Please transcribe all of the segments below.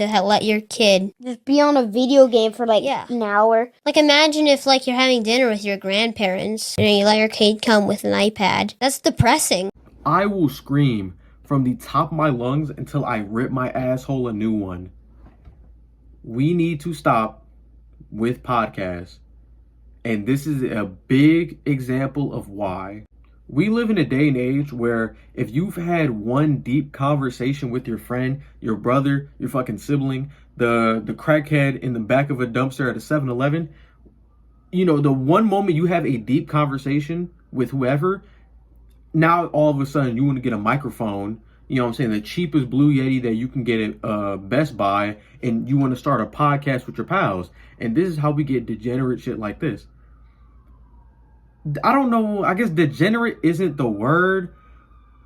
to let your kid just be on a video game for like an hour. Like, imagine if like you're having dinner with your grandparents and you let your kid come with an iPad. That's depressing. I will scream from the top of my lungs until I rip my asshole a new one. We need to stop with podcasts. And this is a big example of why. We live in a day and age where if you've had one deep conversation with your friend, your brother, your fucking sibling, the crackhead in the back of a dumpster at a 7-Eleven, you know, the one moment you have a deep conversation with whoever, now all of a sudden you want to get a microphone, you know what I'm saying, the cheapest Blue Yeti that you can get at Best Buy, and you want to start a podcast with your pals. And this is how we get degenerate shit like this. I don't know, I guess degenerate isn't the word,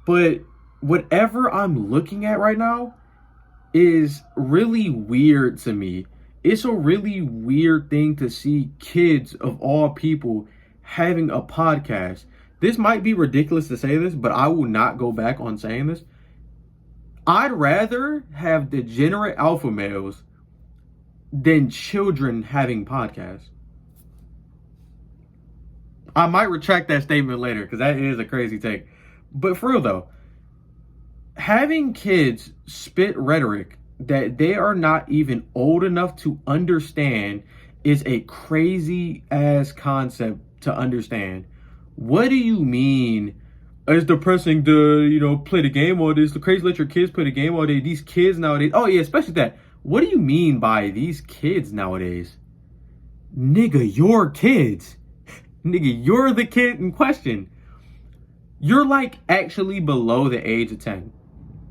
but whatever I'm looking at right now is really weird to me. It's a really weird thing to see kids of all people having a podcast. This might be ridiculous to say this, but I will not go back on saying this. I'd rather have degenerate alpha males than children having podcasts. I might retract that statement later because that is a crazy take. But for real though, having kids spit rhetoric that they are not even old enough to understand is a crazy ass concept to understand. What do you mean? It's depressing to, you know, play the game all day. It's crazy to let your kids play the game all day. These kids nowadays. Oh yeah, especially that. What do you mean by these kids nowadays? Nigga, your kids. Nigga, you're the kid in question. You're like actually below the age of 10.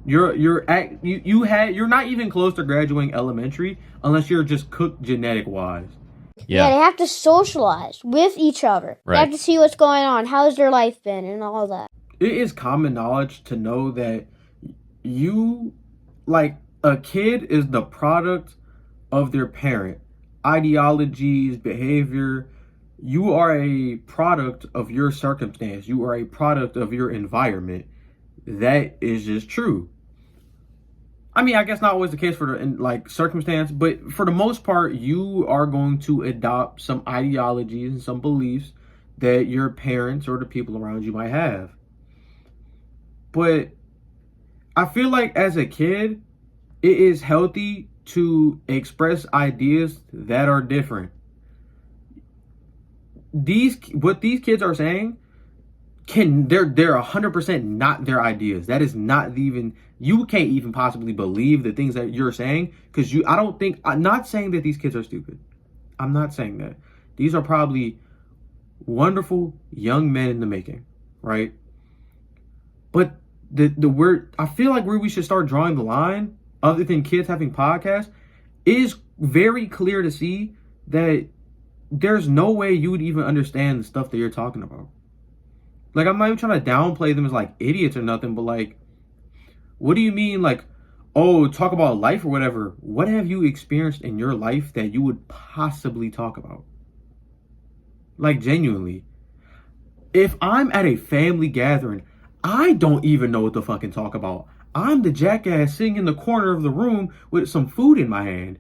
You're not even close to graduating elementary unless you're just cooked genetic wise. Yeah, they have to socialize with each other. Right. They have to see what's going on. How's their life been and all that. It is common knowledge to know that you, like, a kid is the product of their parent. Ideologies, behavior. You are a product of your circumstance. You are a product of your environment. That is just true. I mean, I guess not always the case for the circumstance, but for the most part, you are going to adopt some ideologies and some beliefs that your parents or the people around you might have. But I feel like as a kid, it is healthy to express ideas that are different. What these kids are saying, they're 100% not their ideas. That is not even, you can't even possibly believe the things that you're saying because I'm not saying that these kids are stupid. I'm not saying that. These are probably wonderful young men in the making, right? But I feel like where we should start drawing the line, other than kids having podcasts, is very clear to see that there's no way you would even understand the stuff that you're talking about. Like, I'm not even trying to downplay them as like idiots or nothing, but like, what do you mean, like, oh, talk about life or whatever? What have you experienced in your life that you would possibly talk about? Like, genuinely. If I'm at a family gathering, I don't even know what to fucking talk about. I'm the jackass sitting in the corner of the room with some food in my hand.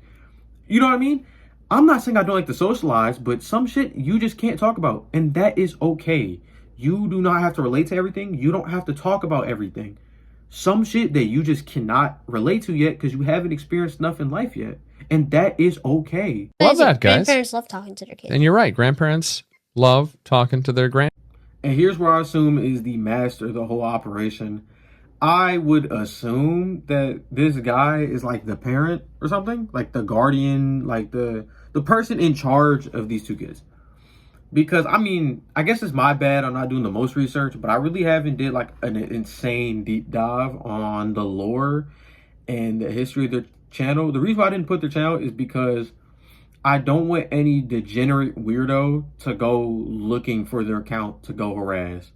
You know what I mean? I'm not saying I don't like to socialize, but some shit you just can't talk about. And that is okay. You do not have to relate to everything. You don't have to talk about everything. Some shit that you just cannot relate to yet because you haven't experienced enough in life yet. And that is okay. Love that, guys. Grandparents love talking to their kids. And you're right. Grandparents love talking to their grand. And here's where I assume is the master of the whole operation. I would assume that this guy is like the parent or something, like the guardian, like the person in charge of these two kids. Because, I mean, I guess it's my bad I'm not doing the most research, but I really haven't did like an insane deep dive on the lore and the history of their channel. The reason why I didn't put their channel is because I don't want any degenerate weirdo to go looking for their account to go harass.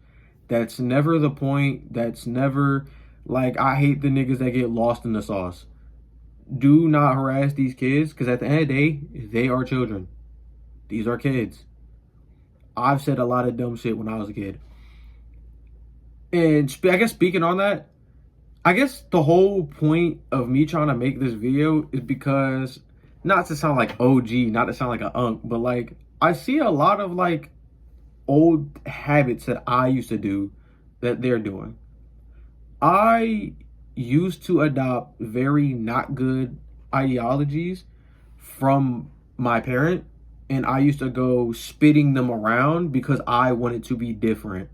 That's never the point. That's never, like, I hate the niggas that get lost in the sauce. Do not harass these kids, because at the end of the day, they are children. These are kids. I've said a lot of dumb shit when I was a kid. And I guess speaking on that, I guess the whole point of me trying to make this video is because, not to sound like OG, not to sound like an unk, but like I see a lot of like old habits that I used to do that they're doing. I used to adopt very not good ideologies from my parent, and I used to go spitting them around because I wanted to be different.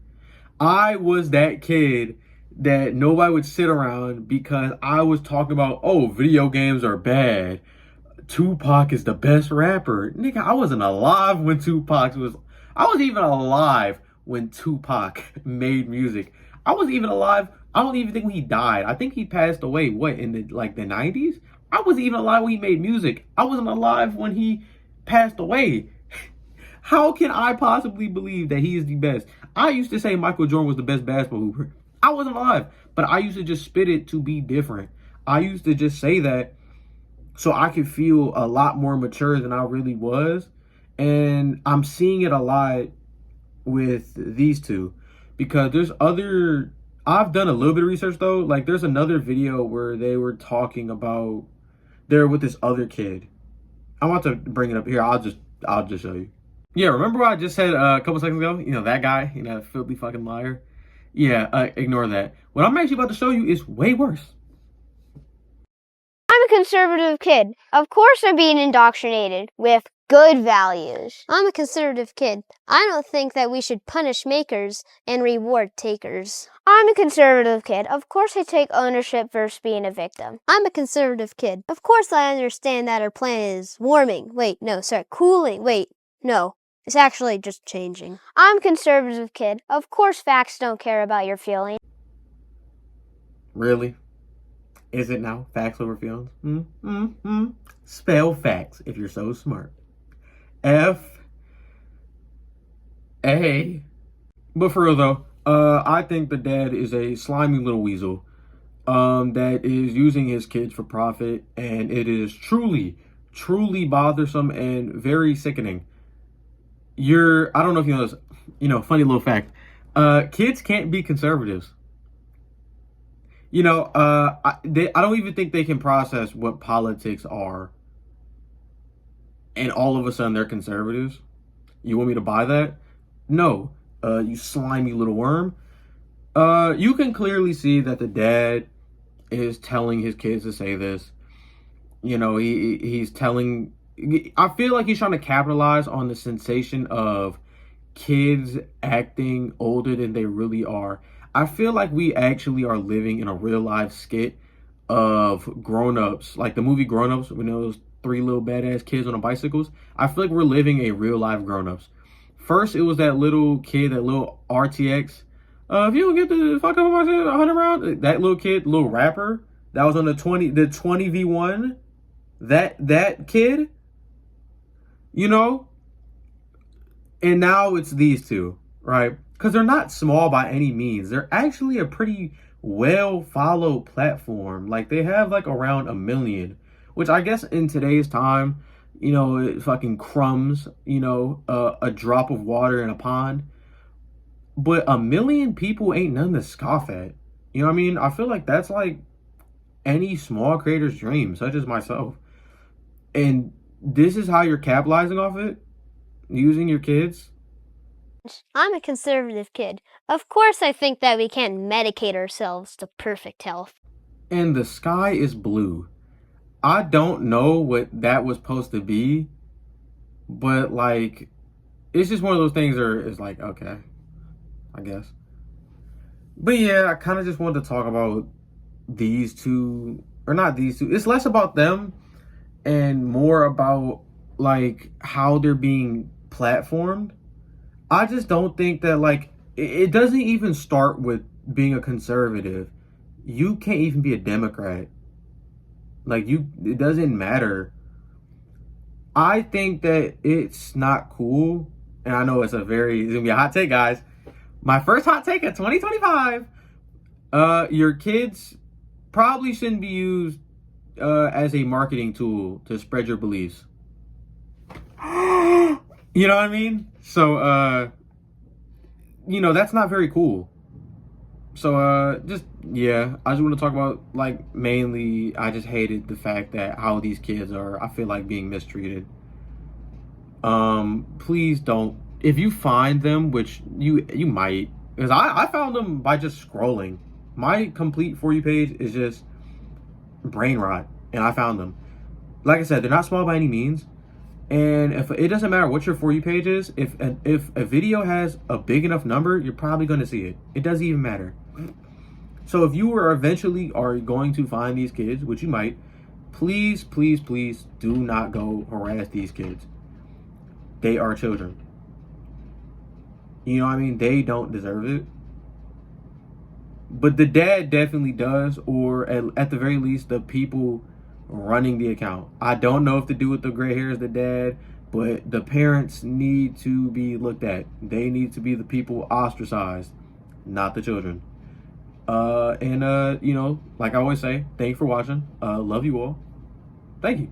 I was that kid that nobody would sit around because I was talking about, oh, video games are bad. Tupac is the best rapper. Nigga, I wasn't alive when I wasn't even alive when Tupac made music. I wasn't even alive. I don't even think when he died. I think he passed away, what, in the 90s? I wasn't even alive when he made music. I wasn't alive when he passed away. How can I possibly believe that he is the best? I used to say Michael Jordan was the best basketball hooper. I wasn't alive, but I used to just spit it to be different. I used to just say that so I could feel a lot more mature than I really was. And I'm seeing it a lot with these two because I've done a little bit of research though. Like there's another video where they were talking about, they're with this other kid. I want to bring it up here. I'll just show you. Yeah, remember what I just said a couple seconds ago? You know, that guy, that filthy fucking liar. Yeah, ignore that. What I'm actually about to show you is way worse. I'm a conservative kid. Of course I'm being indoctrinated with good values. I'm a conservative kid. I don't think that we should punish makers and reward takers. I'm a conservative kid. Of course I take ownership versus being a victim. I'm a conservative kid. Of course I understand that our planet is cooling. Wait, no. It's actually just changing. I'm a conservative kid. Of course facts don't care about your feelings. Really? Is it now? Facts over feelings? Spell facts if you're so smart. F-A. But for real though, I think the dad is a slimy little weasel that is using his kids for profit, and it is truly, truly bothersome and very sickening. I don't know if you know this, funny little fact. Kids can't be conservatives. I don't even think they can process what politics are. And all of a sudden they're conservatives. You want me to buy that? No. You slimy little worm. You can clearly see that the dad is telling his kids to say this. He's telling... I feel like he's trying to capitalize on the sensation of kids acting older than they really are. I feel like we actually are living in a real life skit of grown-ups, like the movie Grown-ups, when those three little badass kids on the bicycles. I feel like we're living a real life grown-ups. First, it was that little kid, that little RTX. If you don't get the fuck up my shit 100 rounds, that little kid, little rapper, that was on the 20v1. That kid. And now it's these two, right? Because they're not small by any means. They're actually a pretty well-followed platform. Like, they have, around 1 million. Which I guess in today's time, it fucking crumbs, a drop of water in a pond. But 1 million people ain't nothing to scoff at. You know what I mean? I feel like that's, any small creator's dream, such as myself. And this is how you're capitalizing off it? Using your kids? I'm a conservative kid. Of course I think that we can't medicate ourselves to perfect health. And the sky is blue. I don't know what that was supposed to be, but it's just one of those things where it's okay, I guess. But yeah, I kind of just wanted to talk about these two, or not these two. It's less about them and more about how they're being platformed. I just don't think that it doesn't even start with being a conservative. You can't even be a Democrat. It doesn't matter. I think that it's not cool, and I know it's gonna be a hot take, guys. My first hot take of 2025. Your kids probably shouldn't be used as a marketing tool to spread your beliefs. You know what I mean? So, that's not very cool. So, just Yeah, I just want to talk about, like, mainly, I just hated the fact that how these kids are, I feel like, being mistreated. Please don't, if you find them, which you might, because I found them by just scrolling. My complete For You page is just brain rot, and I found them. Like I said, they're not small by any means. And if it doesn't matter what your For You page is, if a video has a big enough number, you're probably going to see it. It doesn't even matter. So if you are eventually going to find these kids, which you might, please, please, please do not go harass these kids. They are children. You know what I mean? They don't deserve it. But the dad definitely does, or at the very least, the people running the account. I don't know if the dude with the gray hair is the dad, but the parents need to be looked at. They need to be the people ostracized, not the children. You know, like I always say, thank you for watching. Love you all. Thank you.